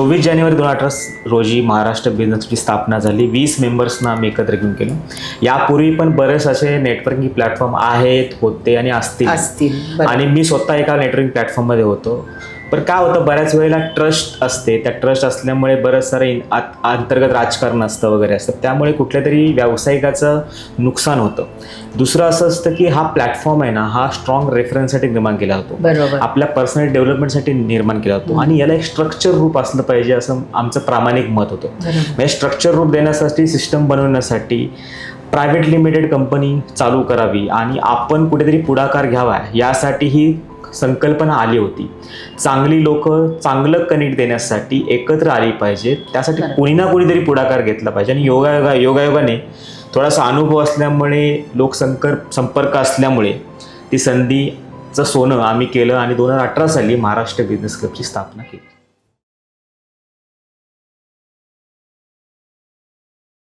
24 जानेवारी 2018 रोजी महाराष्ट्र बिझनेसची स्थापना झाली. 20 मेंबर्सना आम्ही एकत्र घेऊन केलं. यापूर्वी पण बरेच असे नेटवर्किंग प्लॅटफॉर्म आहेत, होते आणि असतील. आणि मी स्वतः एका नेटवर्किंग प्लॅटफॉर्ममध्ये होतो. पण काय होतं, बऱ्याच वेळेला ट्रस्ट असते. त्या ट्रस्ट असल्यामुळे बरंच सारं अंतर्गत राजकारण असतं वगैरे असतं, त्यामुळे कुठल्या तरी व्यावसायिकाचं नुकसान होतं. दुसरं असं असतं की हा प्लॅटफॉर्म आहे ना, हा स्ट्रॉंग रेफरन्ससाठी निर्माण केला होतो, आपल्या पर्सनल डेव्हलपमेंटसाठी निर्माण केला होतो. आणि याला एक स्ट्रक्चर रूप असलं पाहिजे असं आमचं प्रामाणिक मत होतं. म्हणजे स्ट्रक्चर रूप देण्यासाठी, सिस्टम बनवण्यासाठी प्रायव्हेट लिमिटेड कंपनी चालू करावी आणि आपण कुठेतरी पुढाकार घ्यावा, यासाठी ही संकल्पना आली होती. चांगली लोक चांगलं कनेक्ट देण्यासाठी एकत्र आली पाहिजे, त्यासाठी कोणी ना कोणीतरी पुढाकार घेतला पाहिजे. आणि योगायोगाने थोडासा अनुभव असल्यामुळे, संपर्क असल्यामुळे ती संधीचं सोनं आम्ही केलं आणि 2018 साली महाराष्ट्र बिझनेस क्लबची स्थापना केली.